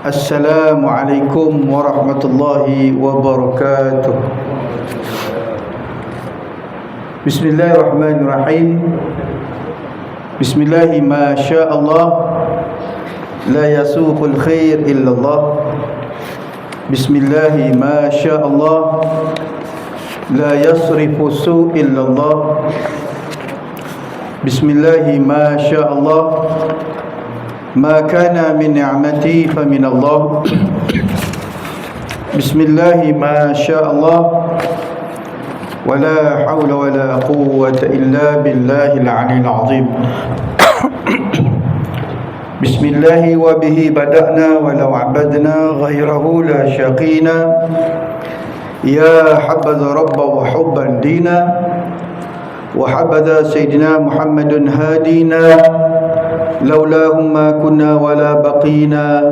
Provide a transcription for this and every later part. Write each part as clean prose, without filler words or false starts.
Assalamualaikum warahmatullahi wabarakatuh. Bismillahirrahmanirrahim. Bismillahi ma sya'allah, la yasuqul khair illallah. Bismillahi ma sya'allah, la yasrifu su' illallah. Bismillahi ma sya'allah, ma kana min ni'mati fa min Allah. Bismillahi ma sya'allah, wa la hawla wa la quwwata illa billahil 'aliyyil 'azim. Bismillahi wa bihi bada'na wa law 'abadna ghayrahu la syaqina. Ya habadha rabba wa hubban dina, wa habadha sayyidina Muhammadun hadina. Laulahum ma kunna wala baqina.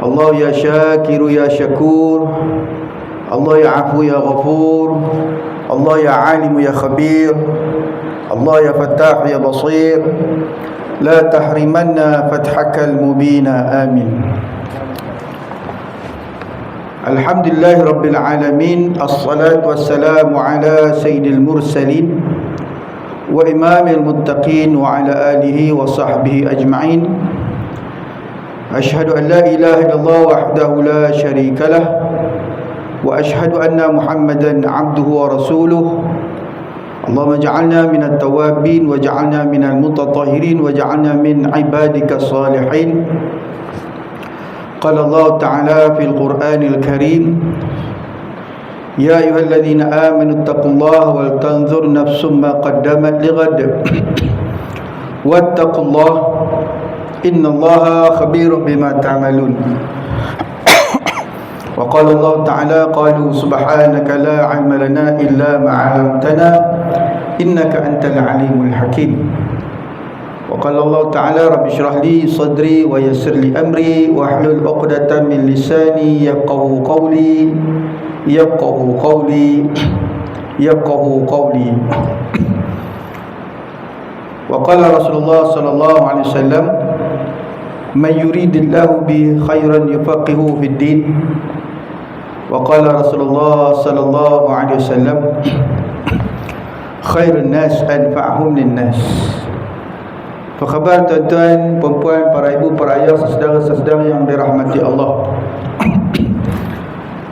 Allah ya syakiru ya syakur, Allah ya afu ya ghafur, Allah ya alimu ya khabir, Allah ya fattah ya basir. La tahrimanna fathakal mubina. Amin. Alhamdulillahi rabbil alamin. Assalatu wassalamu ala sayyidil mursalin wa imamil muttaqin wa ala alihi wa sahbihi ajma'in. Ashhadu an la ilaha illallah wahdahu la sharika lah, wa ashhadu anna Muhammadan abduhu wa rasuluh. Allahumma ja'alna minat tawabin wa ja'alna minal mutatahhirin wa ja'alna min ibadika salihin. Qala Allah ta'ala fil Qur'anil Karim: Ya ayyuhalladzina amanu taqullaha wal tanzur nafsum ma qaddamat lighad wattaqullaha innallaha khabirun bima ta'malun. Wa qala Allah ta'ala: qalu subhanaka la 'ilma lana illa ma 'allamtana innaka antal 'alimul hakim. Wa qala Allah ta'ala: rabbi shrah li sadri wa yassir li amri wa hlul 'uqdatam min lisani yafqahu qawli yafqahu qawli yafqahu qawli. Wa qala Rasulullah sallallahu alaihi wasallam: man yuridillahu bi khairan yufaqihu fid din. Wa qala Rasulullah sallallahu alaihi wasallam: khairun nas anfa'hum lin nas. Apa khabar tuan-tuan, puan-puan, para ibu, para ayah, saudara-saudara yang dirahmati Allah?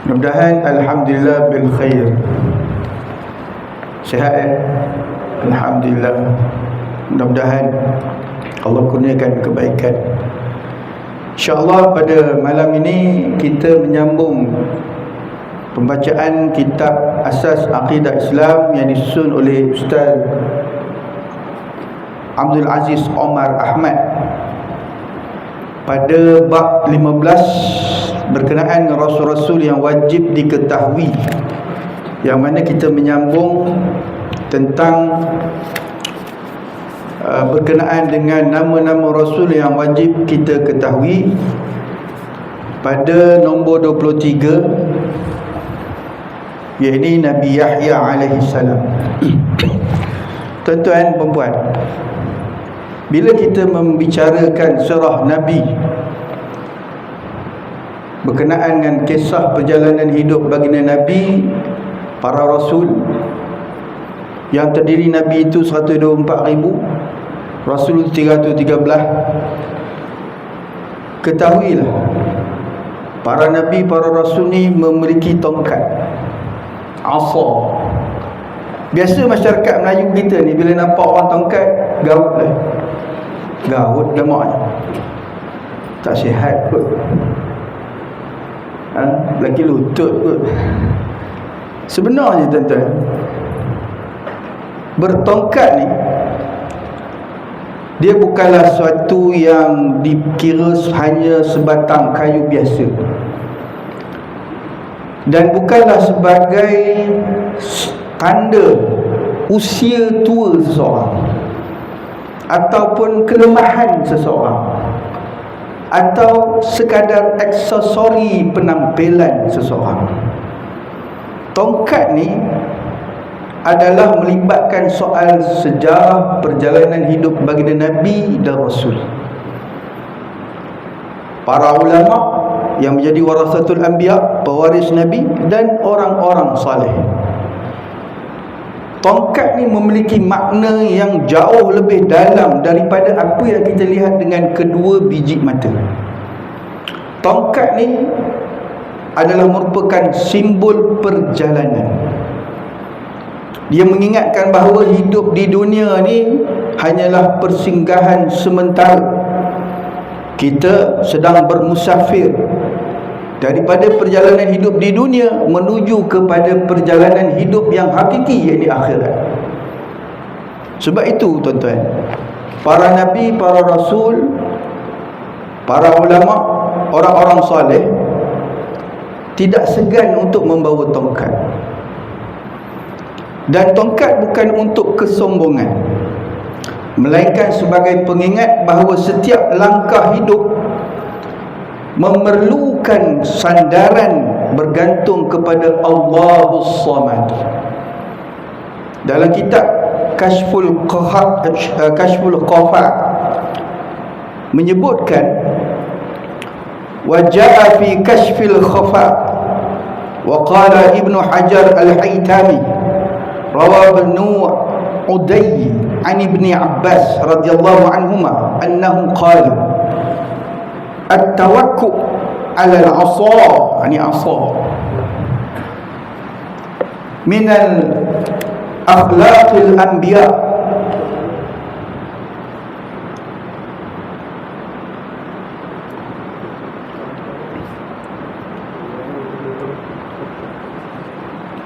Mudah-mudahan alhamdulillah bil khair. Sihat Alhamdulillah. Mudah-mudahan Allah kurniakan kebaikan. InsyaAllah pada malam ini kita menyambung pembacaan kitab Asas Aqidah Islam yang disusun oleh Ustaz Abdul Aziz Omar Ahmad pada bab 15 berkenaan dengan rasul-rasul yang wajib diketahui, yang mana kita menyambung tentang berkenaan dengan nama-nama rasul yang wajib kita ketahui pada nombor 23, iaitu Nabi Yahya alaihi salam. Tuan-tuan, perempuan, bila kita membicarakan surah Nabi berkenaan dengan kisah perjalanan hidup baginda Nabi, para rasul yang terdiri Nabi itu 124,000, Rasul 313. Ketahuilah, para Nabi, para Rasul ni memiliki tongkat, asa. Biasa masyarakat Melayu kita ni bila nampak orang tongkat, gaut lah. Gaut lemaknya, tak sihat kot, lagi lutut kot. Sebenarnya tuan-tuan, bertongkat ni dia bukanlah suatu yang dikira hanya sebatang kayu biasa, dan bukanlah sebagai tanda usia tua seseorang ataupun kelemahan seseorang atau sekadar aksesori penampilan seseorang. Tongkat ni adalah melibatkan soal sejarah perjalanan hidup baginda Nabi dan Rasul. para ulama yang menjadi warasatul anbiya, pewaris Nabi, dan orang-orang saleh. Tongkat ni memiliki makna yang jauh lebih dalam daripada apa yang kita lihat dengan kedua biji mata. Tongkat ni adalah merupakan simbol perjalanan. Dia mengingatkan bahawa hidup di dunia ni hanyalah persinggahan sementara. Kita sedang bermusafir daripada perjalanan hidup di dunia menuju kepada perjalanan hidup yang hakiki, iaitu akhirat. Sebab itu tuan-tuan, para nabi, para rasul, para ulama, orang-orang soleh tidak segan untuk membawa tongkat. Dan tongkat bukan untuk kesombongan, melainkan sebagai pengingat bahawa setiap langkah hidup memerlukan sandaran bergantung kepada Allahus Samad. Dalam kitab Kashful Qafa menyebutkan, waja'a fi kashfil khafa wa qala Ibnu Hajar al-Haytami rawa ibn Uday an Ibni Abbas radhiyallahu anhuma annahu qala at-tawakku 'ala al-'asa, yani 'asa, min al-akhlaqil anbiya.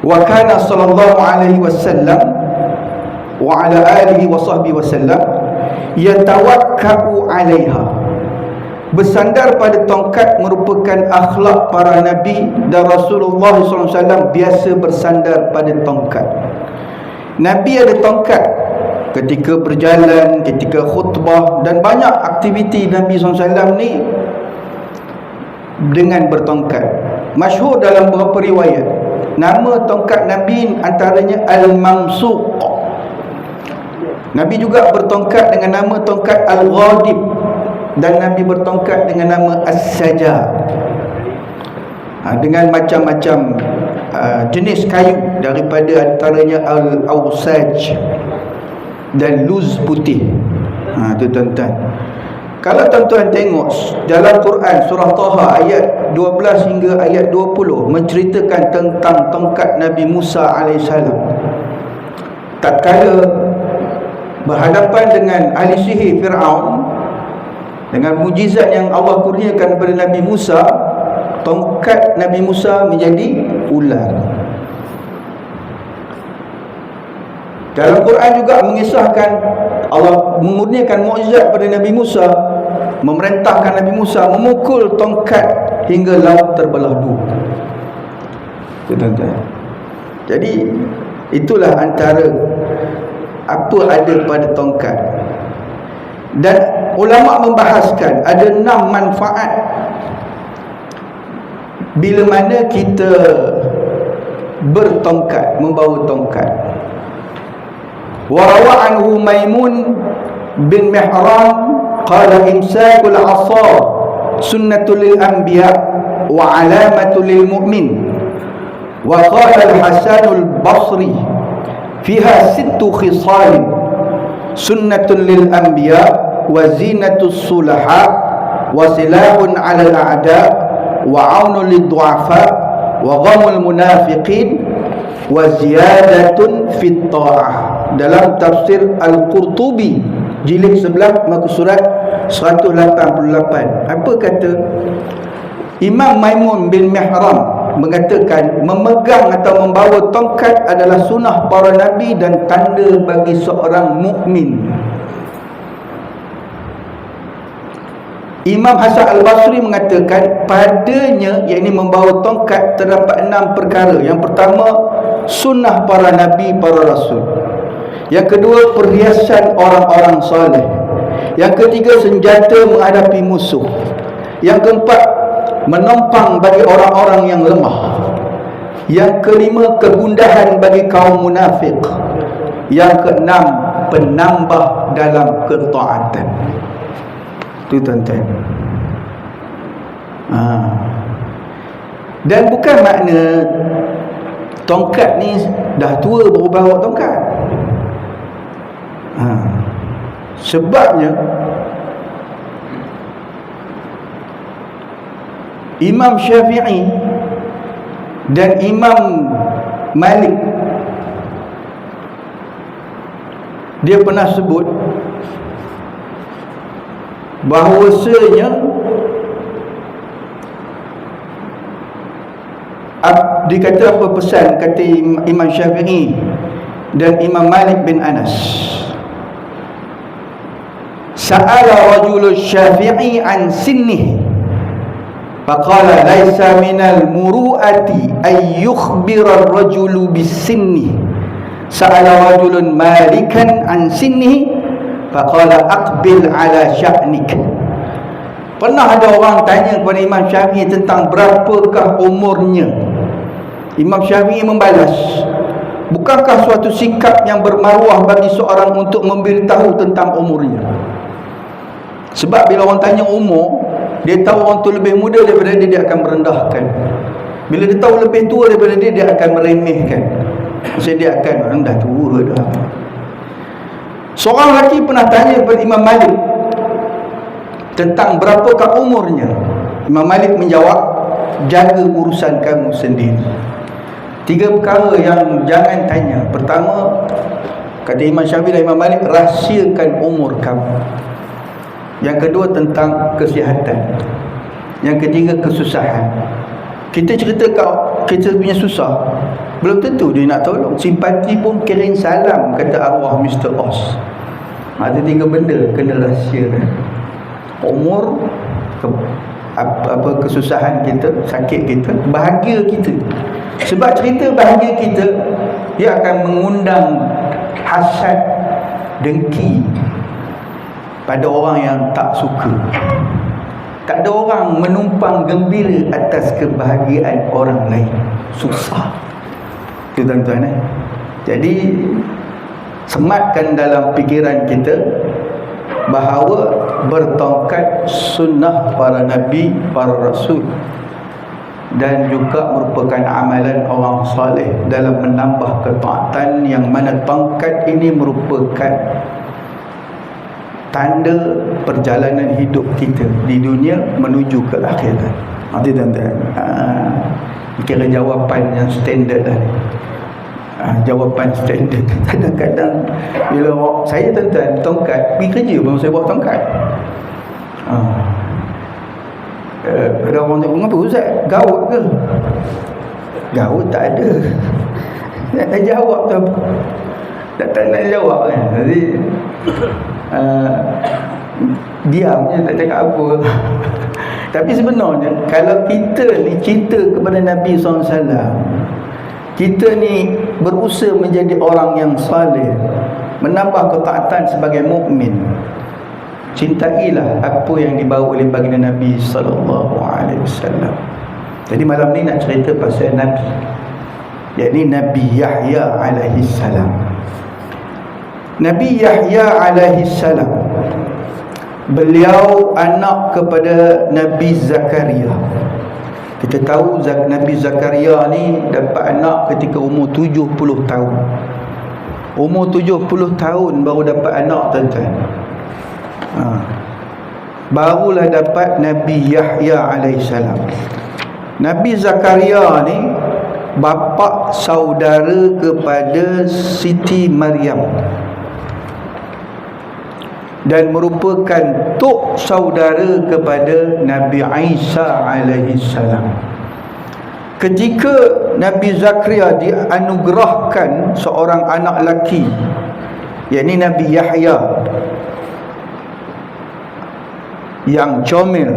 Wa kana sallallahu alaihi wasallam wa ala alihi wa sahbihi wasallam yatawakkau 'alaiha. Bersandar pada tongkat merupakan akhlak para nabi, dan Rasulullah SAW biasa bersandar pada tongkat. Nabi ada tongkat ketika berjalan, ketika khutbah, dan banyak aktiviti Nabi SAW ni dengan bertongkat. Masyhur dalam beberapa riwayat, nama tongkat Nabi antaranya Al-Mamsuq. Nabi juga bertongkat dengan nama tongkat Al-Ghadib, dan Nabi bertongkat dengan nama As-Saja, dengan macam-macam jenis kayu, daripada antaranya Al-Awsaj dan luz putih. Itu tuan-tuan. Kalau tuan-tuan tengok dalam Quran surah Taha ayat 12 hingga ayat 20 menceritakan tentang tongkat Nabi Musa AS. Tatkala berhadapan dengan ahli sihir Fir'aun, dengan mujizat yang Allah kurniakan kepada Nabi Musa, tongkat Nabi Musa menjadi ular. Dalam Quran juga mengisahkan Allah mengurniakan mukjizat kepada Nabi Musa, memerintahkan Nabi Musa memukul tongkat hingga laut terbelah dua. Tuan-tuan, jadi itulah antara apa ada pada tongkat. Dan ulama membahaskan ada 6 manfaat bila mana kita bertongkat, membawa tongkat. Wa rawa anhu Maimun bin Mihran qala imsakul 'asa sunnatul lil anbiya wa alamatul lil mu'min. Wa qala al-Hasan al-Basri fiha 6 khisal sunnatul lil anbiya wa zinatus sulaha wa silahun 'ala al-a'da wa 'aunul lid-du'afa wa ghamul munafiqin wa ziyadatun fit ta'ah. Dalam tafsir Al-Qurtubi jilid 11 muka surat 188, apa kata Imam Maimun bin Mihran mengatakan memegang atau membawa tongkat adalah sunnah para nabi dan tanda bagi seorang mukmin. Imam Hasan Al-Basri mengatakan padanya, yakni membawa tongkat, terdapat 6 perkara. Yang pertama, sunnah para nabi, para rasul. Yang kedua, perhiasan orang-orang saleh. Yang ketiga, senjata menghadapi musuh. Yang keempat, menopang bagi orang-orang yang lemah. Yang kelima, kegundahan bagi kaum munafik. Yang keenam, penambah dalam ketaatan. Itu tuan-tuan. Dan bukan makna tongkat ni dah tua baru bawa tongkat. Sebabnya Imam Syafi'i dan Imam Malik dia pernah sebut bahawasanya dikata apa pesan, kata Imam Syafi'i dan Imam Malik bin Anas, sa'ala rajulul Syafi'i an sinnih faqala laisa minal muru'ati ay yukhbira ar-rajulu bis-sinni. Sa'ala rajulun malikan an sinnihi faqala aqbil ala sya'nik. Pernah ada orang tanya kepada Imam Syafi'i tentang berapakah umurnya. Imam Syafi'i membalas, bukankah suatu sikap yang bermaruah bagi seorang untuk memberitahu tentang umurnya? Sebab bila orang tanya umur, dia tahu orang tu lebih muda daripada dia, dia akan merendahkan. Bila dia tahu lebih tua daripada dia, dia akan meremehkan. Maksudnya dia akan, dah tua dah. Seorang lelaki pernah tanya kepada Imam Malik tentang berapakah umurnya. Imam Malik menjawab, jaga urusan kamu sendiri. 3 perkara yang jangan tanya. Pertama, kata Imam Syafi'i dan Imam Malik, rahsiakan umur kamu. Yang kedua, tentang kesihatan. Yang ketiga, kesusahan. Kita cerita kita punya susah, belum tentu dia nak tolong. Simpati pun kirim salam, kata arwah Mr. Oz. Ada 3 benda kena rahsiakan: umur, kesusahan kita, sakit kita, bahagia kita. Sebab cerita bahagia kita, dia akan mengundang hasad, dengki pada orang yang tak suka. Tak ada orang menumpang gembira atas kebahagiaan orang lain. Susah. Itu tuan-tuan. Jadi sematkan dalam fikiran kita bahawa bertongkat sunnah para nabi, para rasul, dan juga merupakan amalan orang soleh dalam menambah ketaatan, yang mana tongkat ini merupakan tanda perjalanan hidup kita di dunia menuju ke akhirat. Nanti tuan-tuan, kira jawapan yang standard lah. Jawapan standard. Kadang-kadang bila saya tuan-tuan tongkat, pergi kerja pun saya bawa tongkat. Ada orang tanya, mengapa Ustaz? Gaut ke? Gaut tak ada. Nak jawab tu apa? Tak nak jawab kan. Jadi diam je, tak cakap apa. Tapi sebenarnya kalau kita ni cinta kepada Nabi SAW, kita ni berusaha menjadi orang yang saleh, menambah ketaatan sebagai mukmin, cintailah apa yang dibawa oleh baginda Nabi SAW. Jadi malam ni nak cerita pasal Nabi, yakni Nabi Yahya alaihi salam. Nabi Yahya alaihi salam, beliau anak kepada Nabi Zakaria. Kita tahu Nabi Zakaria ni dapat anak ketika umur 70 tahun. Umur 70 tahun baru dapat anak, tuan-tuan. Barulah dapat Nabi Yahya alaihissalam. Nabi Zakaria ni bapa saudara kepada Siti Maryam, dan merupakan tok saudara kepada Nabi Isa alaihissalam. Ketika Nabi Zakaria dianugerahkan seorang anak lelaki, yakni Nabi Yahya, yang comel,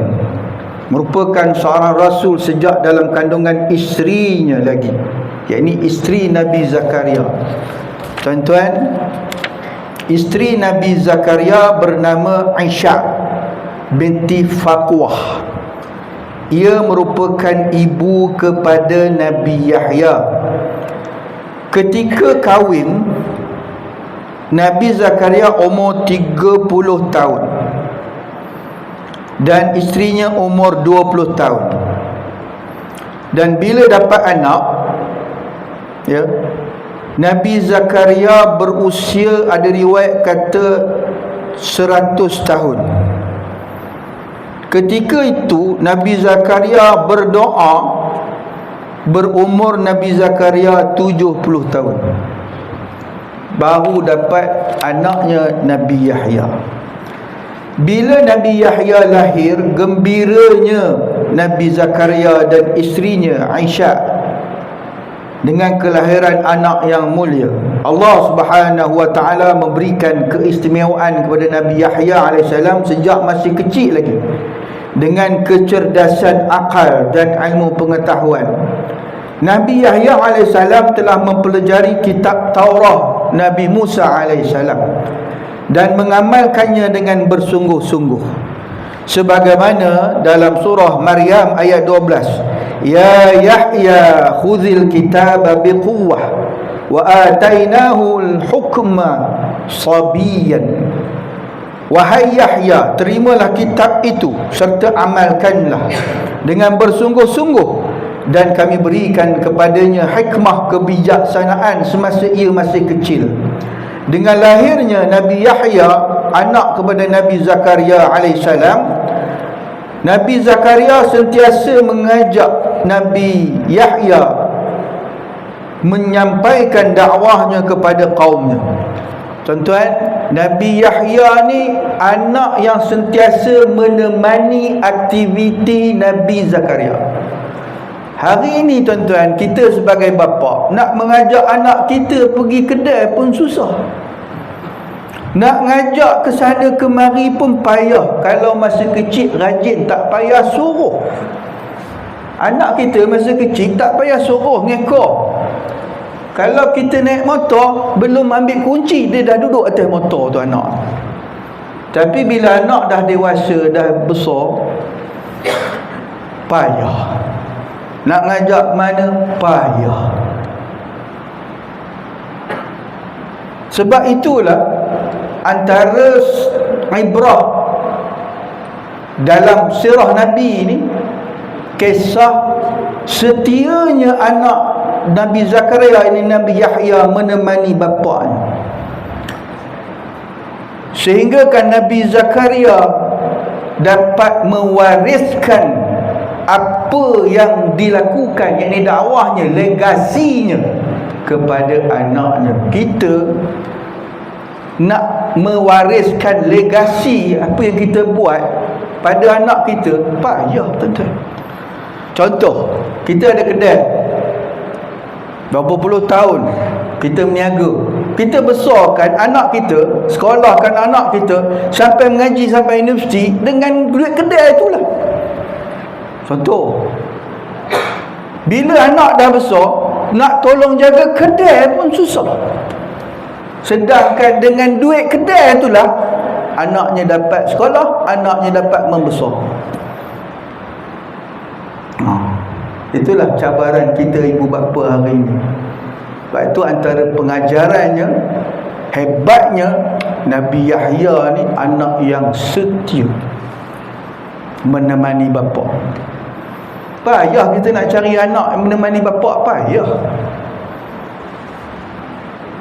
merupakan seorang rasul sejak dalam kandungan isterinya lagi, yakni isteri Nabi Zakaria. Tuan-tuan, isteri Nabi Zakaria bernama Aisyah binti Faqwah. Ia merupakan ibu kepada Nabi Yahya. Ketika kahwin, Nabi Zakaria umur 30 tahun dan isterinya umur 20 tahun. Dan bila dapat anak, ya, Nabi Zakaria berusia, ada riwayat kata 100 tahun. Ketika itu Nabi Zakaria berdoa, berumur Nabi Zakaria 70 tahun, baru dapat anaknya Nabi Yahya. Bila Nabi Yahya lahir, gembiranya Nabi Zakaria dan isterinya Aisyah dengan kelahiran anak yang mulia. Allah Subhanahu wa taala memberikan keistimewaan kepada Nabi Yahya alaihissalam sejak masih kecil lagi, dengan kecerdasan akal dan ilmu pengetahuan. Nabi Yahya alaihissalam telah mempelajari kitab Taurat Nabi Musa alaihissalam dan mengamalkannya dengan bersungguh-sungguh. Sebagaimana dalam surah Maryam ayat 12, Ya Yahya khudhil kitaba biquwwah wa atainahu al-hukma sabiyan. Wahai Yahya, terimalah kitab itu serta amalkanlah dengan bersungguh-sungguh, dan kami berikan kepadanya hikmah kebijaksanaan semasa ia masih kecil. Dengan lahirnya Nabi Yahya, anak kepada Nabi Zakaria alaihissalam, Nabi Zakaria sentiasa mengajak Nabi Yahya menyampaikan dakwahnya kepada kaumnya. Tuan-tuan, Nabi Yahya ni anak yang sentiasa menemani aktiviti Nabi Zakaria. Hari ini tuan-tuan, kita sebagai bapa nak mengajak anak kita pergi kedai pun susah. Nak ngajak ke sana kemari pun payah. Kalau masa kecil rajin, tak payah suruh. Anak kita masa kecil tak payah suruh ngekor. Kalau kita naik motor, belum ambil kunci, dia dah duduk atas motor tu anak. Tapi bila anak dah dewasa, dah besar, payah. Nak ngajak mana, payah. Sebab itulah antara ibrah dalam sirah Nabi ini, kisah setianya anak Nabi Zakaria ini, Nabi Yahya, menemani bapaknya. Sehingga kan Nabi Zakaria dapat mewariskan apa yang dilakukan, yakni dakwahnya, legasinya kepada anaknya. Kita nak mewariskan legasi apa yang kita buat pada anak kita, payah tuan-tuan. Contoh, kita ada kedai berapa puluh tahun kita meniaga, kita besarkan anak kita, sekolahkan anak kita sampai mengaji sampai universiti dengan duit kedai itulah. Contoh, bila anak dah besar, nak tolong jaga kedai pun susah. Sedangkan dengan duit kedai itulah anaknya dapat sekolah, anaknya dapat membesar. Itulah cabaran kita ibu bapa hari ini. Sebab itu antara pengajarannya, hebatnya Nabi Yahya ni anak yang setia menemani bapa. Payah kita nak cari anak yang menemani bapa, payah.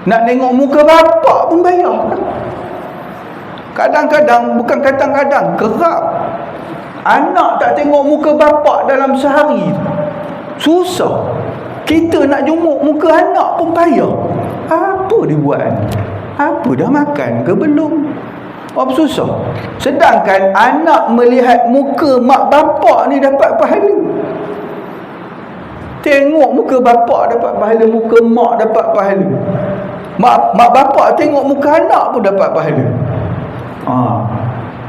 Nak tengok muka bapa pun payah. Kadang-kadang, bukan kadang-kadang, kerap anak tak tengok muka bapa dalam sehari, susah. Kita nak jumuk muka anak pun payah. Apa dia buat? Apa, dah makan ke belum? Apa susah. Sedangkan anak melihat muka mak bapak ni dapat pahala. Tengok muka bapak dapat pahala, muka mak dapat pahala. Mak bapak tengok muka anak pun dapat pahala.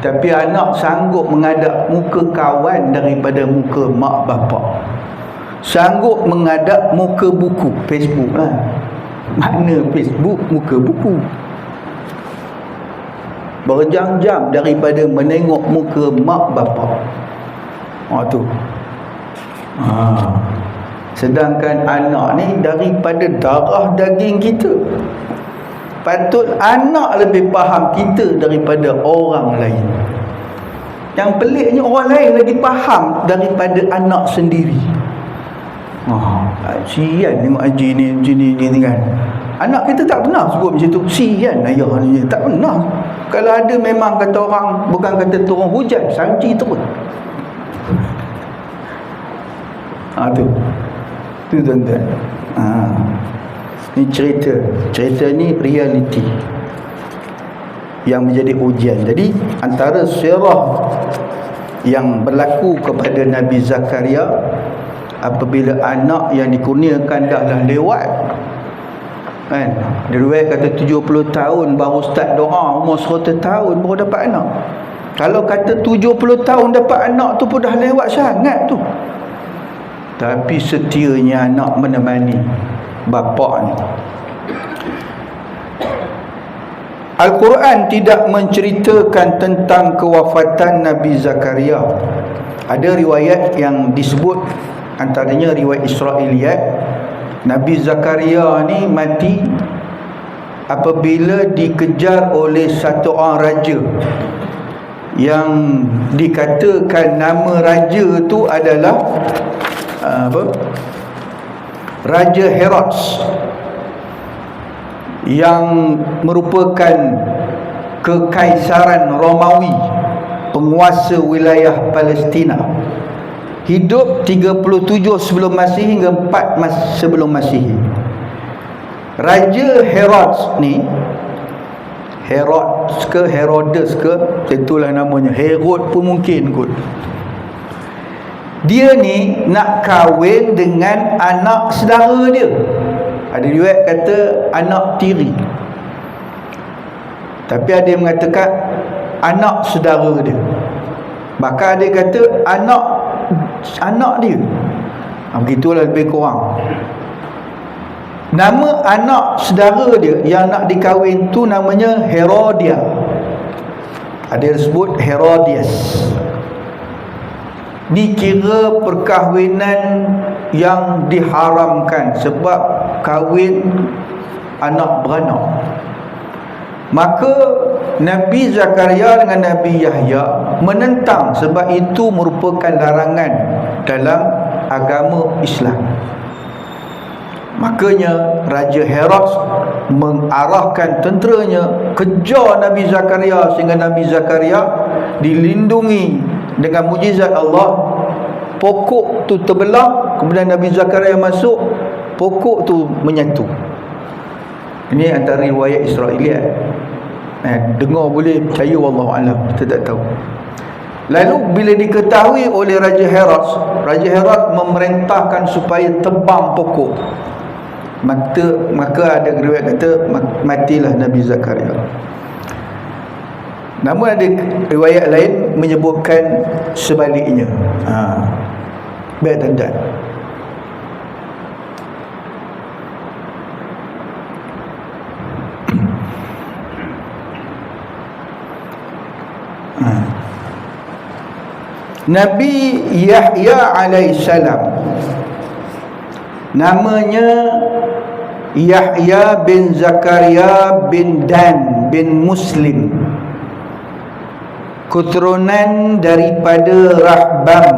Tapi anak sanggup menghadap muka kawan daripada muka mak bapak. Sanggup menghadap muka buku, Facebook lah. Mana Facebook, muka buku. Berjam-jam daripada menengok muka mak bapak. Tu. Sedangkan anak ni daripada darah daging kita. Patut anak lebih faham kita daripada orang lain. Yang peliknya, orang lain lagi faham daripada anak sendiri. Sian tengok haji ni macam ni kan. Anak kita tak pernah sebut macam tu. Sian ayah ni, tak pernah. Kalau ada memang kata orang, bukan kata turun hujan, salji terus. Tu tuan-tuan. Ni cerita ni realiti yang menjadi ujian. Jadi antara sirah yang berlaku kepada Nabi Zakaria apabila anak yang dikurniakan dah lewat kan, riwayat kata 70 tahun baru start doa, umur 100 tahun baru dapat anak. Kalau kata 70 tahun dapat anak tu pun dah lewat sangat tu. Tapi setianya anak menemani bapa ni. Al-Quran tidak menceritakan tentang kewafatan Nabi Zakaria. Ada riwayat yang disebut, antaranya riwayat Israiliyat. Nabi Zakaria ni mati apabila dikejar oleh satu orang raja yang dikatakan nama raja tu adalah Raja Herods, yang merupakan kekaisaran Romawi, penguasa wilayah Palestina. Hidup 37 sebelum Masihi hingga 4 sebelum Masihi. Raja Herods ni, Herods ke Herodes ke, itulah namanya, Herod pun mungkin kot. Dia ni nak kahwin dengan anak saudara dia. Ada riwayat kata anak tiri, tapi ada yang mengatakan anak saudara dia. Bahkan ada yang kata anak dia. Begitulah lebih kurang. Nama anak saudara dia yang nak dikahwin tu namanya Herodia. Ada yang sebut Herodias. Dikira perkahwinan yang diharamkan sebab kahwin anak beranak. Maka Nabi Zakaria dengan Nabi Yahya menentang sebab itu merupakan larangan dalam agama Islam. Makanya Raja Herods mengarahkan tenteranya kejar Nabi Zakaria sehingga Nabi Zakaria dilindungi dengan mujizat Allah. Pokok tu terbelah, kemudian Nabi Zakaria masuk, pokok tu menyatu. Ini antara riwayat Israiliyat. Dengar boleh, percaya wallahualam, kita tak tahu. Lalu bila diketahui oleh Raja Herods memerintahkan supaya tebang pokok. Maka ada riwayat kata matilah Nabi Zakaria. Namun ada riwayat lain menyebutkan sebaliknya. Baik tuan-tuan. Nabi Yahya alaihissalam namanya Yahya bin Zakaria bin Dan bin Muslim, keturunan daripada Rahbam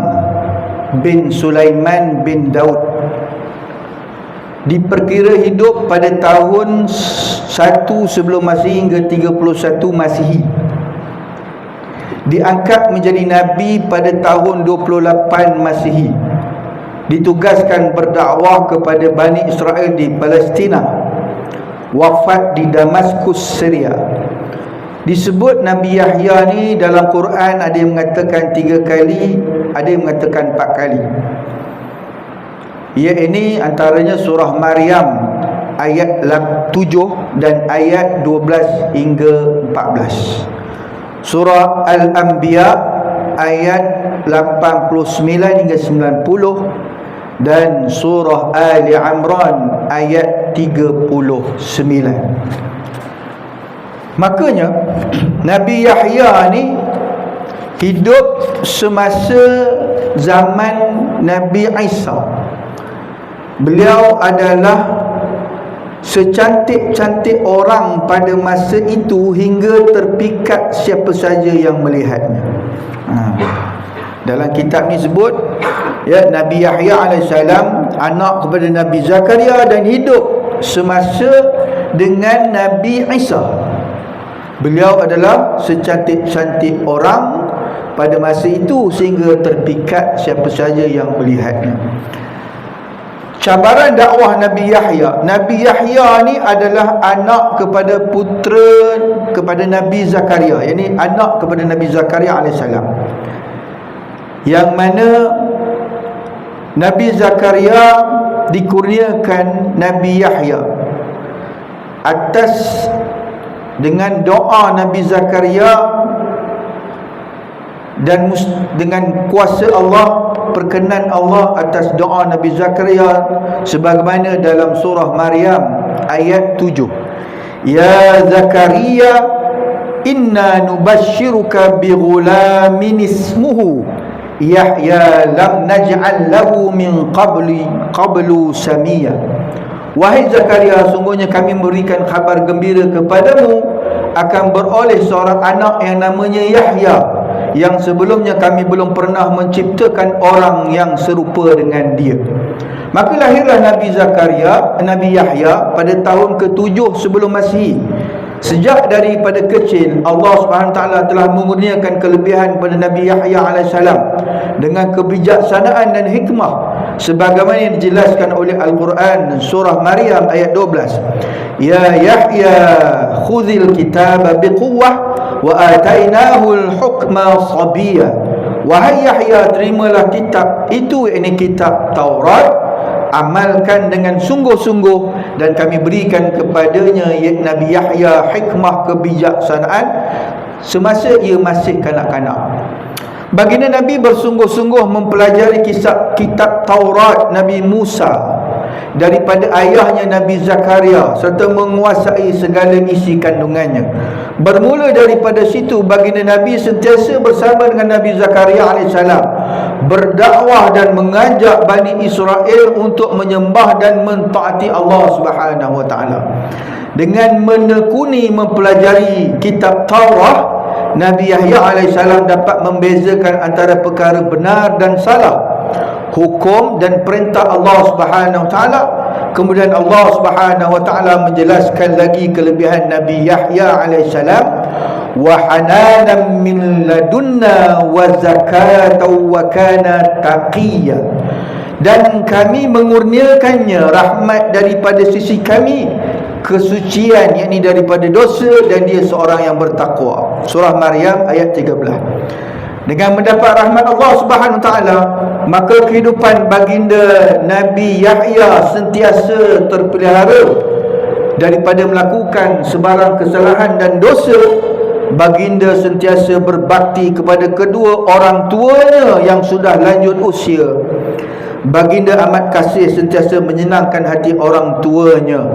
bin Sulaiman bin Daud. Diperkira hidup pada tahun 1 sebelum Masihi hingga 31 Masihi. Diangkat menjadi Nabi pada tahun 28 Masihi. Ditugaskan berdakwah kepada Bani Israel di Palestina. Wafat di Damaskus, Syria. Disebut Nabi Yahya ni dalam Quran ada yang mengatakan 3 kali, ada yang mengatakan 4 kali. Ia ini antaranya surah Maryam ayat 7 dan ayat 12 hingga 14. Surah Al-Anbiya ayat 89 hingga 90 dan surah Ali Imran ayat 39. Makanya Nabi Yahya ni hidup semasa zaman Nabi Isa. Beliau adalah secantik-cantik orang pada masa itu hingga terpikat siapa saja yang melihatnya. Dalam kitab ni sebut, ya, Nabi Yahya alaihissalam anak kepada Nabi Zakaria dan hidup semasa dengan Nabi Isa. Beliau adalah secantik-cantik orang pada masa itu sehingga terpikat siapa saja yang melihatnya. Cabaran dakwah Nabi Yahya. Nabi Yahya ni adalah anak kepada putera kepada Nabi Zakaria, yakni anak kepada Nabi Zakaria AS, yang mana Nabi Zakaria dikurniakan Nabi Yahya atas dengan doa Nabi Zakaria dan dengan kuasa Allah, perkenan Allah atas doa Nabi Zakaria sebagaimana dalam surah Maryam ayat 7. Ya Zakaria, inna nubashiruka bighulamin ismuhu Yahya lam naj'al lahu min qablu samia. Wahai Zakaria, sungguhnya kami memberikan kabar gembira kepadamu akan beroleh seorang anak yang namanya Yahya, yang sebelumnya kami belum pernah menciptakan orang yang serupa dengan dia. Maka lahirlah Nabi Yahya pada tahun ke-7 sebelum Masihi. Sejak daripada kecil Allah SWT telah mengurniakan kelebihan pada Nabi Yahya AS dengan kebijaksanaan dan hikmah sebagaimana yang dijelaskan oleh Al-Quran surah Maryam ayat 12. Ya Yahya khudhil kitaba biquwwah wa atainahu al-hukma sabiyya. Wahai Yahya, terimalah kitab itu, ini kitab Taurat, amalkan dengan sungguh-sungguh, dan kami berikan kepadanya Nabi Yahya hikmah, kebijaksanaan semasa ia masih kanak-kanak. Baginda Nabi bersungguh-sungguh mempelajari kisah kitab Taurat Nabi Musa daripada ayahnya Nabi Zakaria serta menguasai segala isi kandungannya. Bermula daripada situ, baginda Nabi sentiasa bersama dengan Nabi Zakaria AS berdakwah dan mengajak Bani Israel untuk menyembah dan mentaati Allah Subhanahu Wa Taala. Dengan menekuni mempelajari kitab Taurat, Nabi Yahya AS dapat membezakan antara perkara benar dan salah, hukum dan perintah Allah Subhanahu Wa Taala. Kemudian Allah Subhanahu Wa Taala menjelaskan lagi kelebihan Nabi Yahya AS, wa hananan min ladunna wa zakatan wa kana taqiyya, dan kami mengurniakannya rahmat daripada sisi kami, kesucian yakni daripada dosa, dan dia seorang yang bertakwa. Surah Maryam ayat 13. Dengan mendapat rahmat Allah Subhanahu Wa Taala, maka kehidupan baginda Nabi Yahya sentiasa terpelihara daripada melakukan sebarang kesalahan dan dosa. Baginda sentiasa berbakti kepada kedua orang tuanya yang sudah lanjut usia. Baginda amat kasih sentiasa menyenangkan hati orang tuanya,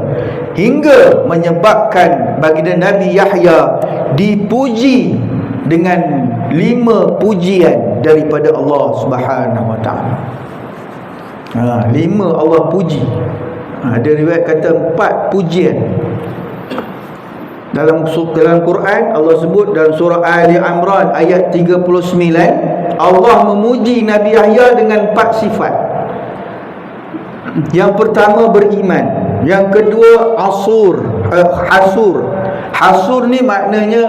hingga menyebabkan baginda Nabi Yahya dipuji dengan 5 pujian daripada Allah Subhanahu Wa Taala. 5 Allah puji. Ada riwayat kata 4 pujian. Dalam Quran Allah sebut dalam surah Ali Imran ayat 39, Allah memuji Nabi Yahya dengan 4 sifat. Yang pertama beriman, yang kedua hasur ni maknanya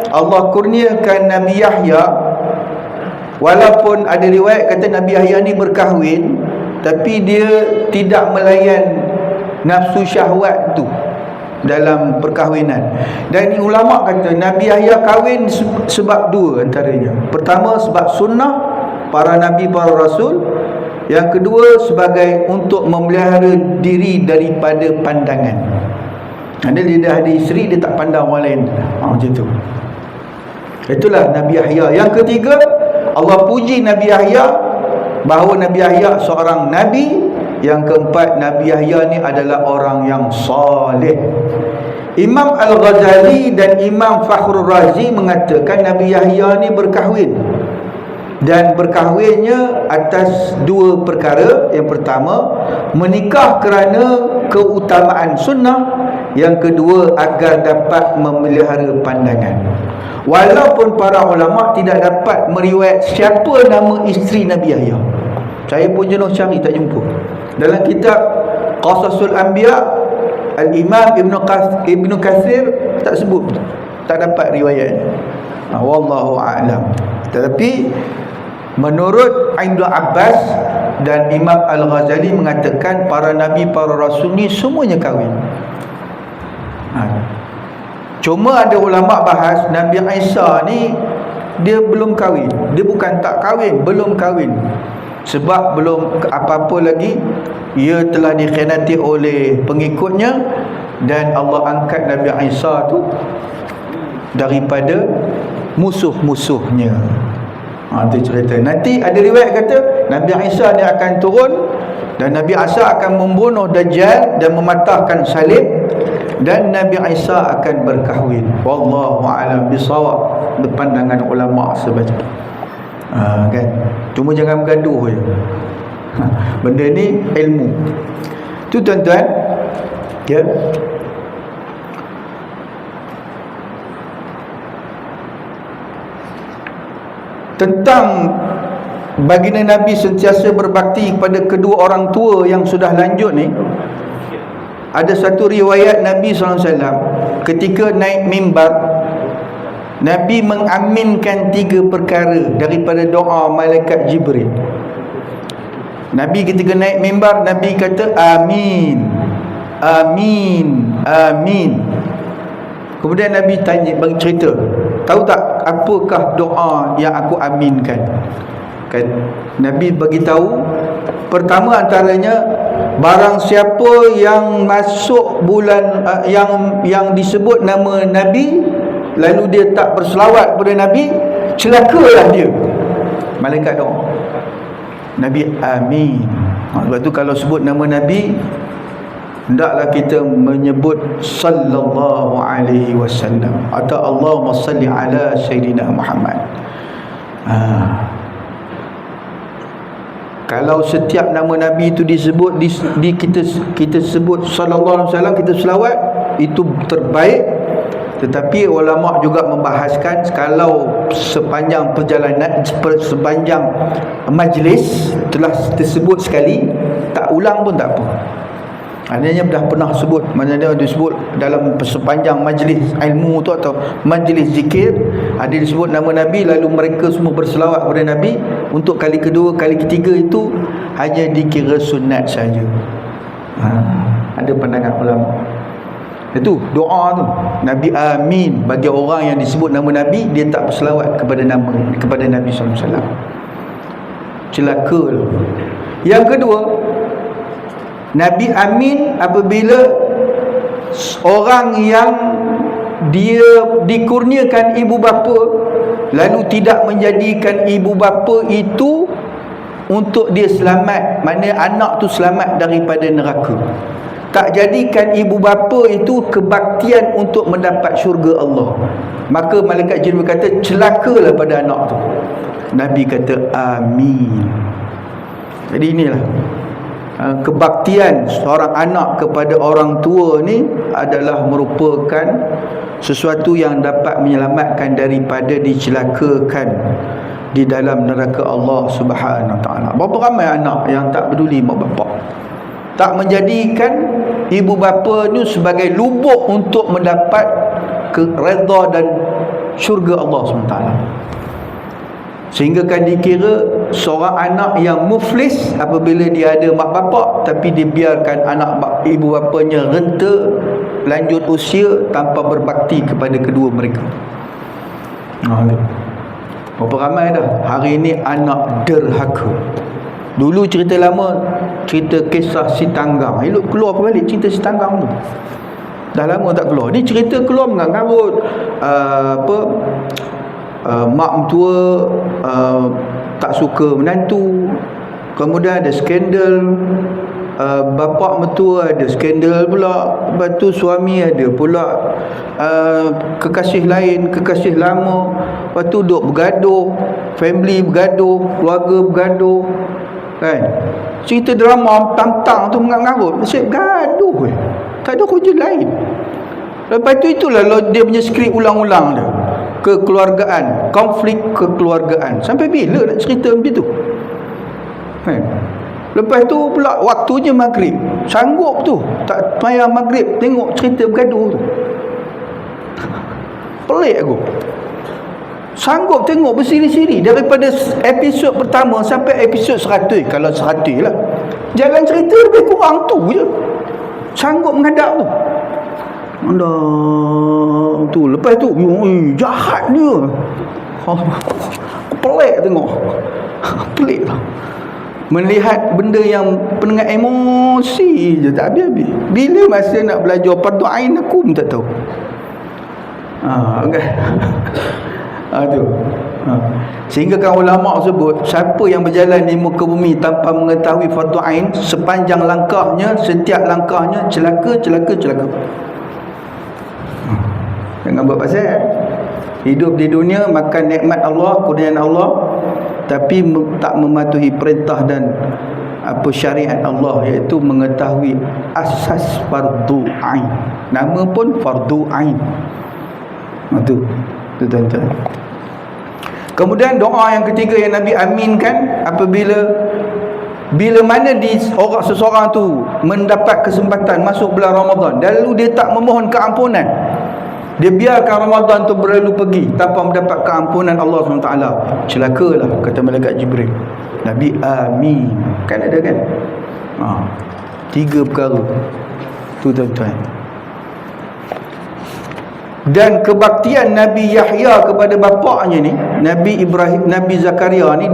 Allah kurniakan Nabi Yahya, walaupun ada riwayat kata Nabi Yahya ni berkahwin, tapi dia tidak melayan nafsu syahwat tu dalam perkahwinan. Dan ulama kata Nabi Yahya kahwin sebab 2 antaranya. Pertama sebab sunnah para nabi, para rasul. Yang kedua sebagai untuk memelihara diri daripada pandangan. Ada dia dah ada isteri, dia tak pandang orang lain. Macam tu. Itulah Nabi Yahya. Yang ketiga, Allah puji Nabi Yahya bahawa Nabi Yahya seorang nabi. Yang keempat, Nabi Yahya ni adalah orang yang saleh. Imam Al-Ghazali dan Imam Fakhrul Razi mengatakan Nabi Yahya ni berkahwin, dan berkahwinnya atas 2 perkara. Yang pertama, menikah kerana keutamaan sunnah. Yang kedua, agar dapat memelihara pandangan. Walaupun para ulama tidak dapat meriwayat siapa nama isteri Nabi Yahya. Saya pun jenuh cari tak jumpa. Dalam kitab Qasasul Anbiya, Al-Imam Ibn Kathir tak sebut, tak dapat riwayat. Wallahu a'lam. Tetapi menurut Ibnu Abbas dan Imam Al-Ghazali mengatakan para nabi, para rasul ni semuanya kahwin. Cuma ada ulama bahas Nabi Isa ni dia belum kahwin. Dia bukan tak kahwin, belum kahwin. Sebab belum apa-apa lagi, ia telah dikhianati oleh pengikutnya dan Allah angkat Nabi Isa tu daripada musuh-musuhnya. Itu cerita. Nanti ada riwayat kata Nabi Isa dia akan turun dan Nabi Isa akan membunuh Dajjal dan mematahkan salib, dan Nabi Isa akan berkahwin. Wallahu a'lam bisawab, berpandangan ulama sebaca. Kan? Cuma jangan bergaduh je. Benda ni ilmu. Tu tuan-tuan, ya. Tentang baginda Nabi sentiasa berbakti kepada kedua orang tua yang sudah lanjut ni, ada satu riwayat Nabi SAW ketika naik mimbar, Nabi mengaminkan 3 perkara daripada doa malaikat Jibril. Nabi ketika naik mimbar, Nabi kata amin, amin, amin. Kemudian Nabi tanya, bagi cerita, tahu tak apakah doa yang aku aminkan? Kan Nabi bagi tahu, pertama antaranya, barang siapa yang masuk bulan yang disebut nama Nabi lalu dia tak berselawat kepada Nabi, celakalah dia. Malaikat doa, Nabi amin. Sebab tu kalau sebut nama Nabi, hendaklah kita menyebut sallallahu alaihi wasallam atau Allahumma salli ala sayyidina Muhammad. Kalau setiap nama Nabi itu disebut kita sebut sallallahu alaihi wasallam, kita selawat, itu terbaik. Tetapi ulama juga membahaskan kalau sepanjang perjalanan, sepanjang majlis telah tersebut sekali, tak ulang pun tak apa. Adanya dah pernah sebut, maknanya disebut dalam sepanjang majlis ilmu tu atau majlis zikir, ada disebut nama Nabi lalu mereka semua berselawat kepada Nabi, untuk kali kedua, kali ketiga itu hanya dikira sunat saja. Ada pandangan ulama. Itu doa tu, Nabi amin bagi orang yang disebut nama Nabi dia tak berselawat kepada Nabi SAW. Celaka. Yang kedua, Nabi amin apabila orang yang dia dikurniakan ibu bapa lalu tidak menjadikan ibu bapa itu untuk dia selamat, mana anak tu selamat daripada neraka. Tak jadikan ibu bapa itu kebaktian untuk mendapat syurga Allah, maka malaikat Jibril kata celakalah pada anak tu. Nabi kata amin. Jadi inilah kebaktian seorang anak kepada orang tua ni adalah merupakan sesuatu yang dapat menyelamatkan daripada dicelakakan di dalam neraka Allah Subhanahu Wa Taala. Berapa ramai anak yang tak peduli mak bapak, tak menjadikan ibu bapa ni sebagai lubuk untuk mendapat redha dan syurga Allah SWT. Sehingga kan dikira seorang anak yang muflis apabila dia ada mak bapak tapi dibiarkan anak ibu bapanya renta lanjut usia tanpa berbakti kepada kedua mereka. Berapa ramai dah hari ini anak derhaka. Dulu cerita lama, cerita kisah si Tanggang, elok keluar balik cerita si Tanggang tu. Dah lama tak keluar. Ni cerita keluar mengarut mak mentua tak suka menantu, kemudian ada skandal, bapak mentua ada skandal pula, lepas tu suami ada pula kekasih lain, kekasih lama, lepas tu duk bergaduh, family bergaduh, keluarga bergaduh, kan? Cerita drama tantang tu mengarut, asyik gaduh, tak ada kerja lain. Lepas tu itulah dia punya skrip ulang-ulang dia, kekeluargaan, konflik kekeluargaan. Sampai bila nak cerita macam tu, kan? Lepas tu pula waktunya maghrib. Sanggup tu tak payah maghrib tengok cerita bergaduh tu. Pelik aku. Sanggup tengok bersiri-siri daripada episod pertama sampai episod 100. Kalau 100 lah. Jalan cerita lebih kurang tu je. Sanggup menghadap tu. Alah tu. Lepas tu jahat dia. Pelik tengok. Pelik lah. Melihat benda yang penuh emosi je, tak habis-habis. Bila masa nak belajar fardu ain aku pun tak tahu. Okay. Tu. Sehingga kan ulama sebut, siapa yang berjalan di muka bumi tanpa mengetahui fardu ain, sepanjang langkahnya, setiap langkahnya celaka. Jangan buat pasal hidup di dunia, makan nikmat Allah, kurniaan Allah, tapi tak mematuhi perintah dan syariat Allah, iaitu mengetahui asas fardu ain. Nama pun fardu ain. Itu tuan-tuan. Kemudian doa yang ketiga yang Nabi aminkan apabila mana seseorang tu mendapat kesempatan masuk bulan Ramadan, lalu dia tak memohon keampunan, dia biarkan Ramadan tu berlalu pergi tanpa mendapat keampunan Allah SWT, celakalah, kata malaikat Jibril. Nabi amin. Kan ada kan? 3 perkara tu tuan-tuan. Dan kebaktian Nabi Yahya kepada bapaknya ni, Nabi Ibrahim, Nabi Zakaria ni,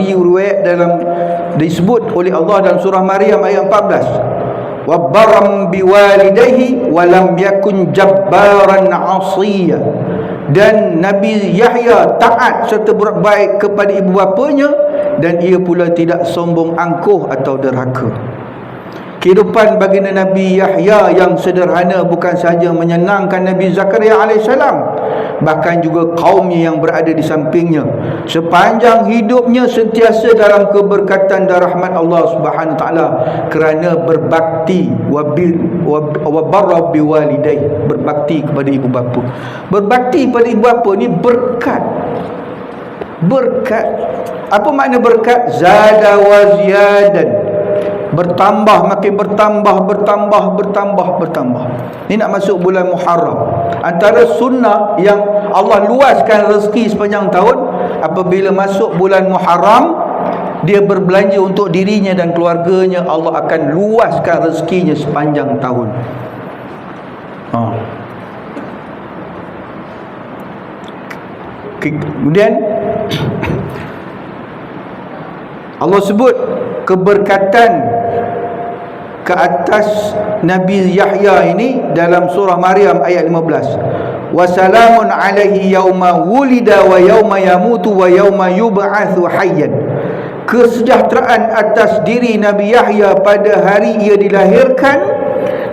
disebut oleh Allah dalam surah Maryam ayat 14. Wa baram biwalidayhi wa lam yakun jabbaran 'asiyya. Dan Nabi Yahya taat serta berbaik kepada ibu bapanya, dan ia pula tidak sombong angkuh atau derhaka. Kehidupan baginda Nabi Yahya yang sederhana bukan sahaja menyenangkan Nabi Zakaria AS, bahkan juga kaumnya yang berada di sampingnya. Sepanjang hidupnya sentiasa dalam keberkatan dan rahmat Allah Subhanahu Taala kerana berbakti wa barra biwalidayhi, berbakti kepada ibu bapa. Berbakti pada ibu bapa ni berkat. Berkat. Apa makna berkat? Zada wa ziyadan. Bertambah, makin bertambah. Ini nak masuk bulan Muharram. Antara sunnah yang Allah luaskan rezeki sepanjang tahun, apabila masuk bulan Muharram, dia berbelanja untuk dirinya dan keluarganya, Allah akan luaskan rezekinya sepanjang tahun. Kemudian Allah sebut keberkatan ke atas Nabi Yahya ini dalam surah Maryam ayat 15. Wa salamun alaihi yauma wulida wa yauma yamutu wa yauma yub'atsu hayyan. Kesejahteraan atas diri Nabi Yahya pada hari ia dilahirkan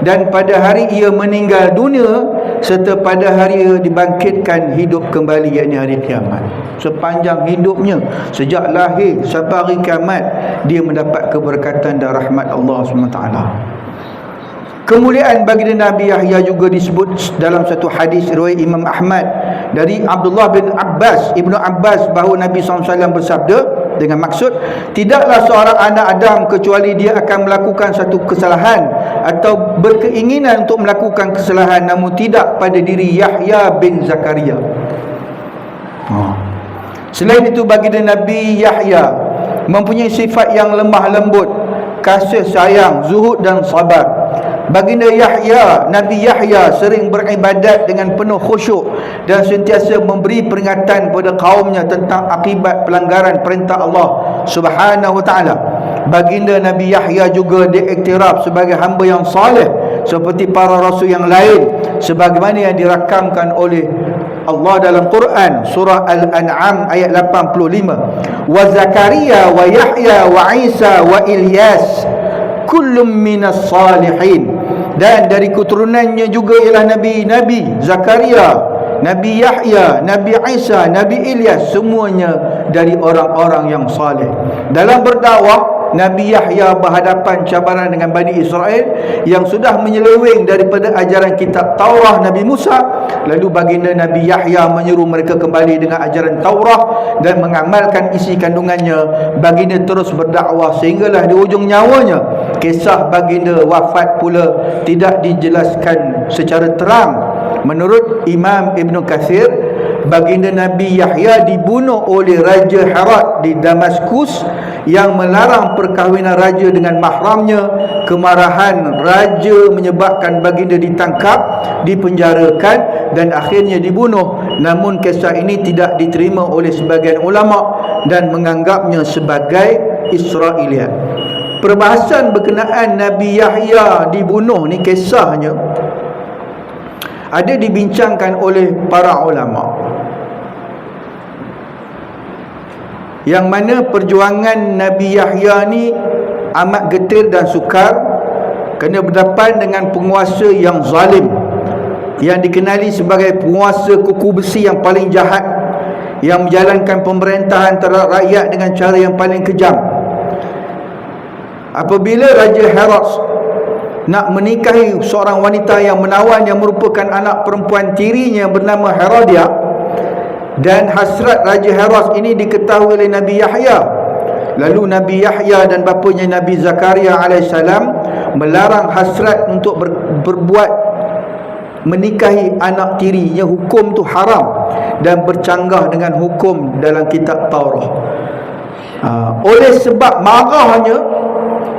dan pada hari ia meninggal dunia, serta pada hari ia dibangkitkan hidup kembali, yakni hari kiamat. Sepanjang hidupnya, sejak lahir sampai hari kiamat, dia mendapat keberkatan dan rahmat Allah SWT. Kemuliaan baginda Nabi Yahya juga disebut dalam satu hadis riwayat Imam Ahmad dari Abdullah bin Abbas, Ibnu Abbas, bahawa Nabi SAW bersabda dengan maksud, tidaklah seorang anak Adam kecuali dia akan melakukan satu kesalahan atau berkeinginan untuk melakukan kesalahan, namun tidak pada diri Yahya bin Zakaria. Selain itu, baginda Nabi Yahya mempunyai sifat yang lemah lembut, kasih sayang, zuhud dan sabar. Baginda Yahya, Nabi Yahya sering beribadat dengan penuh khusyuk dan sentiasa memberi peringatan kepada kaumnya tentang akibat pelanggaran perintah Allah Subhanahu wa taala. Baginda Nabi Yahya juga diiktiraf sebagai hamba yang saleh seperti para rasul yang lain, sebagaimana yang dirakamkan oleh Allah dalam Quran surah Al-An'am ayat 85. Wa Zakaria wa Yahya wa Isa wa Ilyas kullum minas salihin. Dan dari keturunannya juga ialah Nabi Zakaria, Nabi Yahya, Nabi Isa, Nabi Ilyas, semuanya dari orang-orang yang saleh. Dalam berdakwah, Nabi Yahya berhadapan cabaran dengan Bani Israel yang sudah menyeleweng daripada ajaran kitab Taurah Nabi Musa. Lalu baginda Nabi Yahya menyeru mereka kembali dengan ajaran Taurah dan mengamalkan isi kandungannya. Baginda terus berdakwah sehinggalah di ujung nyawanya. Kisah baginda wafat pula tidak dijelaskan secara terang. Menurut Imam Ibn Kathir, baginda Nabi Yahya dibunuh oleh Raja Herat di Damaskus yang melarang perkahwinan raja dengan mahramnya. Kemarahan raja menyebabkan baginda ditangkap, dipenjarakan dan akhirnya dibunuh. Namun kisah ini tidak diterima oleh sebagian ulama dan menganggapnya sebagai Israiliyat. Perbahasan berkenaan Nabi Yahya dibunuh ni, kisahnya ada dibincangkan oleh para ulama, yang mana perjuangan Nabi Yahya ni amat getir dan sukar kerana berdepan dengan penguasa yang zalim, yang dikenali sebagai penguasa kuku besi yang paling jahat, yang menjalankan pemerintahan terhadap rakyat dengan cara yang paling kejam. Apabila Raja Herat nak menikahi seorang wanita yang menawan yang merupakan anak perempuan tirinya yang bernama Herodias, dan hasrat Raja Herat ini diketahui oleh Nabi Yahya. Lalu Nabi Yahya dan bapanya Nabi Zakaria alaihissalam melarang hasrat untuk berbuat menikahi anak tirinya. Hukum tu haram dan bercanggah dengan hukum dalam kitab Taurah. Oleh sebab marahnya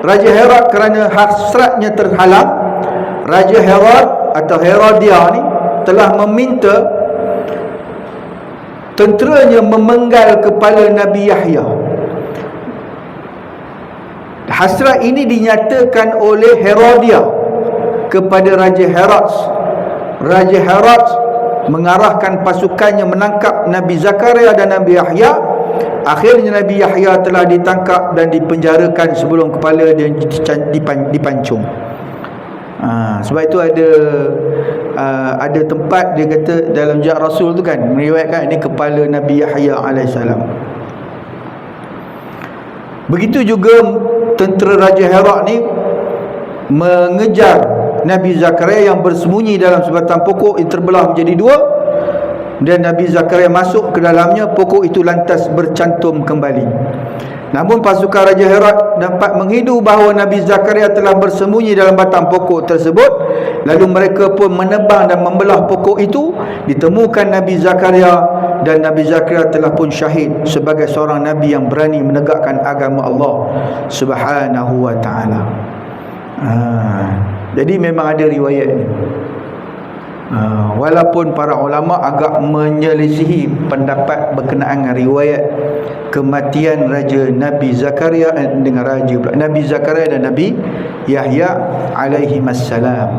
Raja Herat kerana hasratnya terhalang, Raja Herat atau Herodias ni telah meminta tenteranya memenggal kepala Nabi Yahya. Hasrat ini dinyatakan oleh Herodias kepada Raja Herat. Raja Herat mengarahkan pasukannya menangkap Nabi Zakaria dan Nabi Yahya. Akhirnya Nabi Yahya telah ditangkap dan dipenjarakan sebelum kepala dia dipancung. Sebab itu ada tempat dia kata dalam Jihad Rasul tu kan, meriwayatkan ini kepala Nabi Yahya alaihissalam. Begitu juga tentera Raja Herat ni mengejar Nabi Zakaria yang bersembunyi dalam sebatang pokok yang terbelah menjadi dua, dan Nabi Zakaria masuk ke dalamnya. Pokok itu lantas bercantum kembali. Namun pasukan Raja Herat dapat menghidu bahawa Nabi Zakaria telah bersembunyi dalam batang pokok tersebut. Lalu mereka pun menebang dan membelah pokok itu. Ditemukan Nabi Zakaria, dan Nabi Zakaria telah pun syahid sebagai seorang Nabi yang berani menegakkan agama Allah Subhanahu wa ta'ala. Jadi memang ada riwayat ni. Walaupun para ulama agak menyelisihi pendapat berkenaan dengan riwayat kematian Raja Nabi Zakaria dengan Nabi Zakaria dan Nabi Yahya alaihimassalam.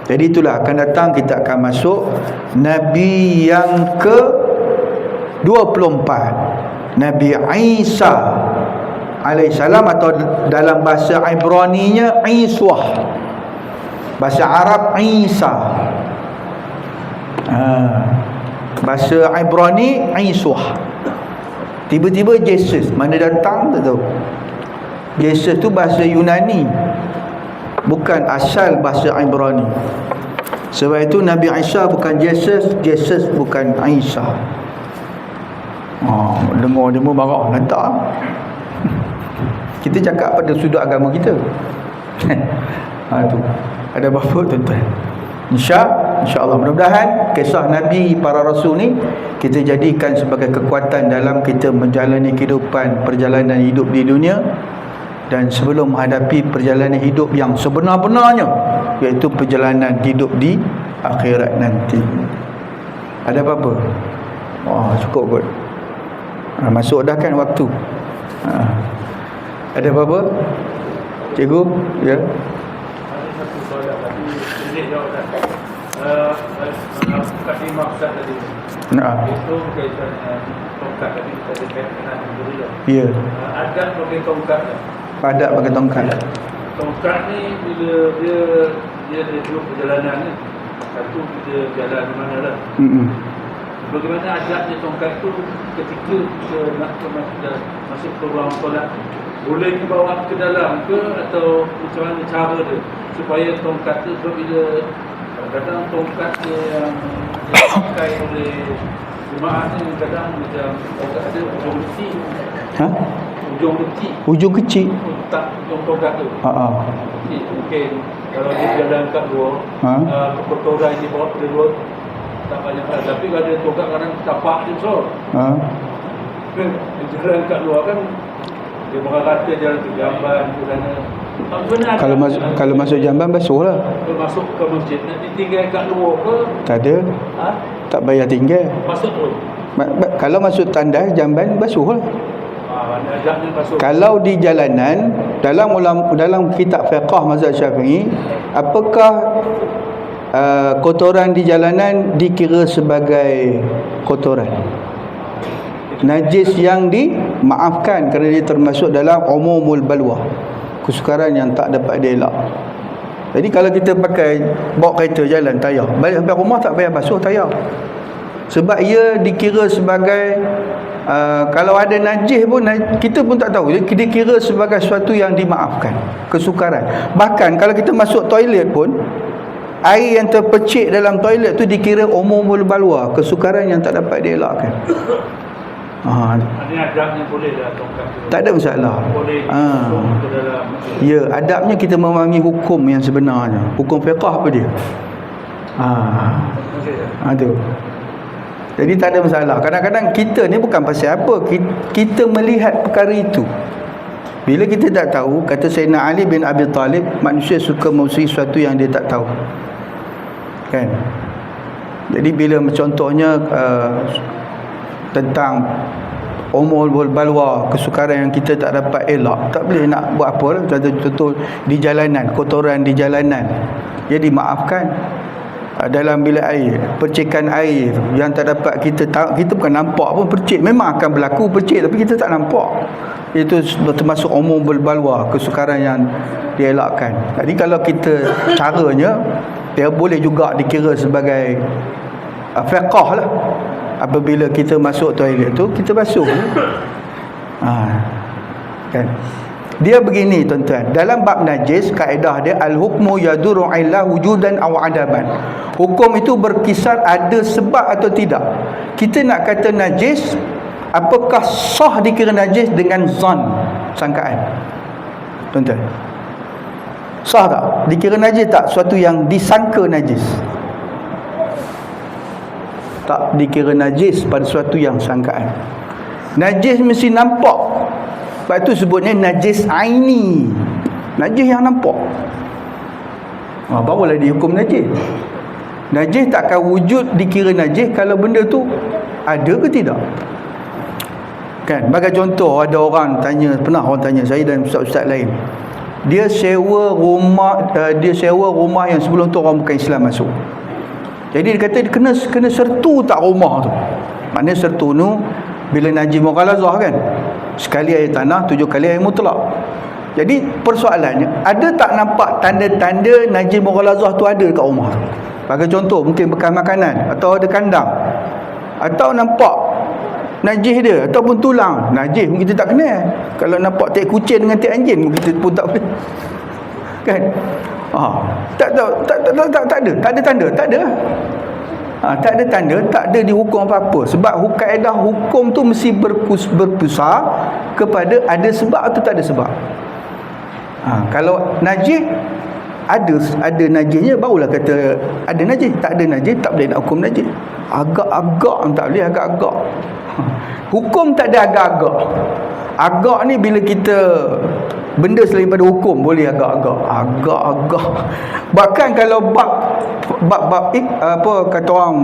Jadi itulah, akan datang kita akan masuk Nabi yang ke-24, Nabi Isa alaihissalam, atau dalam bahasa Ibraninya Iswah, bahasa Arab Isa, bahasa Ibrani Iswah. Tiba-tiba Jesus mana datang tak tahu. Jesus tu bahasa Yunani, bukan asal bahasa Ibrani. Sebab itu Nabi Isa bukan Jesus, Jesus bukan Isa. Dengar dia marah, lantak. Kita cakap pada sudut agama kita. Tu ada berapa tuan-tuan? InsyaAllah, mudah-mudahan kisah Nabi para Rasul ni kita jadikan sebagai kekuatan dalam kita menjalani kehidupan, perjalanan hidup di dunia, dan sebelum menghadapi perjalanan hidup yang sebenar-benarnya, iaitu perjalanan hidup di akhirat nanti. Ada apa-apa? Cukup kot. Masuk dah kan waktu. Ada apa-apa? Cikgu? Ya. Mukadimah Ustaz tadi. Itu berkaitan tongkat tadi kita berkenaan dulu. Ya. Adat pakai tongkat. Adat pakai tongkat. Tongkat ni bila dia ada dua perjalanan ni. Satu dia jalan di mana lah. Bagaimana adatnya tongkat tu ketika kita nak masuk ke ruang solat. boleh dibawa ke dalam ke, atau macam mana cara dia supaya tongkat tu, sebab bila kadang tongkat dia yang dipakai oleh jemaah ni kadang macam tongkat ada ujung kecil. Ujung kecil. Ujung kecil. Tak ujung tongkat tu. Mungkin kalau dia jalan kat luar, kotoran dia bawa ke luar tak banyak lah. Tapi kalau ada tongkat kadang tapak dia besar. Dia jalan kat luar kan, dia berkata jalan ke Jamban ke sana. Kalau masuk Jamban basuh lah. Masuk ke masjid, nak ditinggal kat luar ke? Tak ada. Tak payah tinggal. Masuk tu. Kalau masuk tandas Jamban basuh lah. Masuk. Kalau di jalanan, dalam kitab fiqh mazhab Syafi'i, apakah kotoran di jalanan dikira sebagai kotoran? Najis yang dimaafkan kerana dia termasuk dalam umumul balwa, kesukaran yang tak dapat dielak. Jadi kalau kita bawa kereta jalan tayar, balik sampai rumah tak payah basuh tayar, sebab ia dikira sebagai kalau ada najis pun kita pun tak tahu, dia dikira sebagai sesuatu yang dimaafkan, kesukaran. Bahkan kalau kita masuk toilet pun, air yang terpercik dalam toilet tu dikira umumul balwa, kesukaran yang tak dapat dielakkan. Ini adabnya boleh dah tongkat tu. Tak ada masalah. Boleh ke dalam. Ya, adabnya kita memahami hukum yang sebenarnya. Hukum fiqh apa dia? Tu. Jadi tak ada masalah. Kadang-kadang kita ni bukan pasal apa, kita melihat perkara itu. Bila kita tak tahu, kata Sayyidina Ali bin Abi Talib, manusia suka mengusir sesuatu yang dia tak tahu. Kan? Jadi bila contohnya tentang umul balwa, kesukaran yang kita tak dapat elak, tak boleh nak buat apa lah. Contoh di jalanan, kotoran di jalanan, dia dimaafkan. Dalam bilik air, percikan air yang tak dapat kita bukan nampak pun percik, memang akan berlaku percik tapi kita tak nampak, itu termasuk umum balwa, kesukaran yang dielakkan. Jadi kalau kita caranya, dia boleh juga dikira sebagai fiqh lah. Apabila kita masuk toilet tu, kita basuh. Kan? Dia begini tuan-tuan, dalam bab najis, kaedah dia al-hukmu yaduru illa wujudan aw adaban. Hukum itu berkisar ada sebab atau tidak. Kita nak kata najis, apakah sah dikira najis dengan zan, sangkaan? Tuan-tuan, sah tak? Dikira najis tak suatu yang disangka najis? Tak dikira najis pada sesuatu yang sangkaan. Najis mesti nampak. Sebab itu sebutnya najis aini, najis yang nampak. Barulah dihukum najis. Najis takkan wujud dikira najis kalau benda tu ada ke tidak. Kan? Bagi contoh, ada orang tanya, pernah orang tanya saya dan ustaz-ustaz lain, dia sewa rumah yang sebelum tu orang bukan Islam masuk. Jadi dia kata dia kena sertu tak rumah tu. Maknanya sertu tu bila najis mughalazah kan, sekali air tanah 7 kali air mutlak. Jadi persoalannya, ada tak nampak tanda-tanda najis mughalazah tu ada kat rumah tu? Bagi contoh, mungkin bekas makanan atau ada kandang, atau nampak najis dia ataupun tulang najis pun kita tak kenal. Kalau nampak tek kucing dengan tek anjing kita pun tak boleh. Kan? Tak ada tanda, tak ada. Tak ada tanda, tak ada dihukum apa-apa. Sebab kaedah hukum tu mesti berpusat kepada ada sebab atau tak ada sebab. Kalau najis ada najisnya, barulah kata ada najis. Tak ada najis, tak boleh nak hukum najis. Agak-agak tak boleh, agak-agak. Hukum tak ada agak-agak. Agak ni bila kita benda selain pada hukum boleh agak-agak. Bahkan kalau bab apa kata orang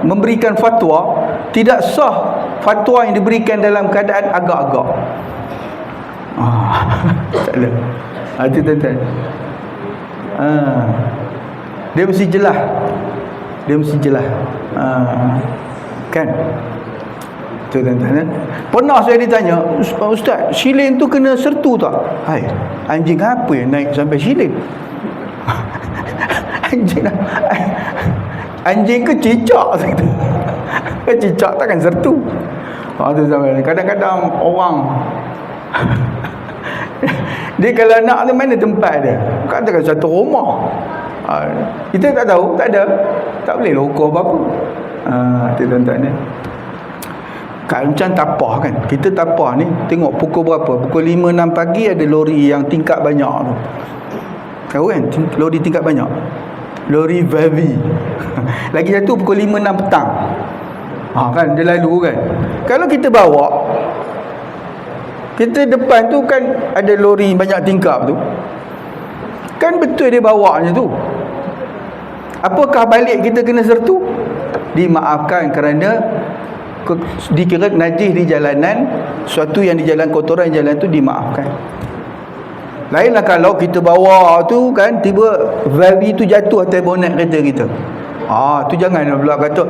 memberikan fatwa, tidak sah fatwa yang diberikan dalam keadaan agak-agak. Tak ada. Itu tuan-tuan. Dia mesti jelas. Kan? Tu tuan-tuan. Pernah saya ditanya, Ustaz, shilin tu kena sertu tak? Hai, anjing apa yang naik sampai shilin? Anjing ke cicak? Cicak takkan sertu. Kadang-kadang orang Dia kalau nak tu mana tempat dia? Katakan satu rumah. Kita tak tahu, tak ada. Tak boleh ukur apa-apa. Tuan-tuan ni. Kalau macam tapah kan. Kita tapah ni tengok pukul berapa? Pukul 5-6 pagi ada lori yang tingkat banyak tu. Tahu kan? Lori tingkat banyak. Lori heavy. Lagi satu pukul 5-6 petang. Kan dia lalu kan. Kalau kita bawa, kita depan tu kan ada lori banyak tingkap tu. Kan betul dia bawanya tu. Apakah balik kita kena sertu? Dimaafkan kerana dikira najis di jalanan, suatu yang di jalan kotoran jalan tu dimaafkan. Lainlah kalau kita bawa tu kan tiba valve tu jatuh atas bonet kereta kita. Tu jangan pula kata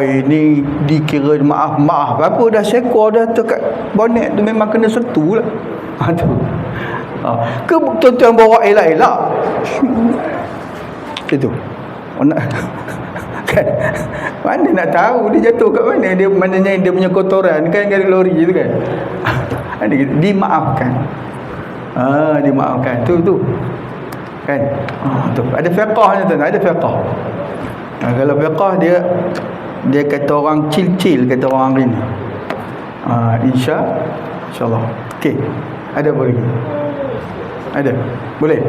ini dikira maaf apa dah sekor dah dekat bonet tu memang kena sertu lah. Tu. Ke tuan-tuan bawa elak-elak. Itu. Kan mana nak tahu dia jatuh kat mana, dia mananya dia punya kotoran kan dari lori tu kan. Dimaafkan. Dimaafkan tu kan. Tu ada fiqahnya tu, ada fiqah. Kalau fiqah dia kata orang cil-cil, kata orang hari ni. InsyaAllah. Okey. Ada apa lagi? Ada? Boleh?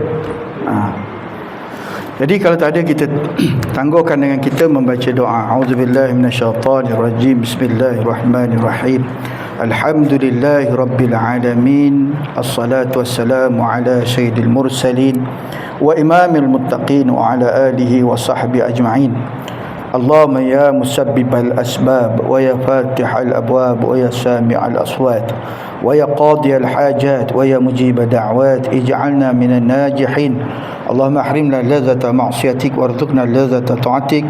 Jadi kalau tak ada, kita tangguhkan dengan kita membaca doa. A'udzubillahi minasyaitanirrajim. Bismillahirrahmanirrahim. Alhamdulillahi rabbil alamin. Assalatu wassalamu ala sayyidil mursalin wa imamil muttaqin wa ala alihi wa sahbihi ajma'in. Allahumma ya musabbibal asbab wa ya fatihal abwab wa ya sami'al aswat wa ya qadiyal hajat wa ya mujibad da'wat ij'alna minan najihin. Allahumma ahrimna ladzata ma'siyatik warzuqna ladzata ta'atik.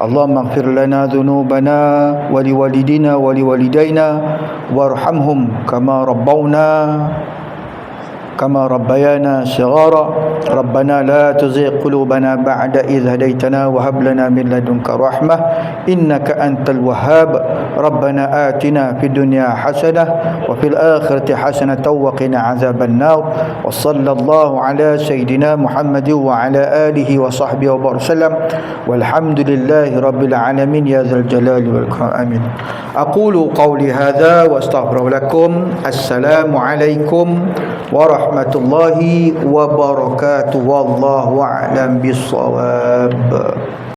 Allahumma ighfir lana dhunubana wa liwalidina wa liwalidaina warhamhum kama rabbayana shighara. Rabbana la tuzigh qulubana ba'da idh hadaytana wa hab lana min ladunka rahmah innaka antal wahhab. Rabbana atina fid dunya hasanah wa fil akhirati hasanatan wa qina azaban nar. Wa sallallahu ala sayidina Muhammad wa ala alihi wa sahbihi wa barakatuh. Walhamdulillahi rabbil alamin ya dzal jalali wal ikram. Amin. Aqulu qawli hadza wa astaghfiru lakum. Assalamu alaikum warahmatullahi wabarakatuh. Wallahu a'lam bissawab.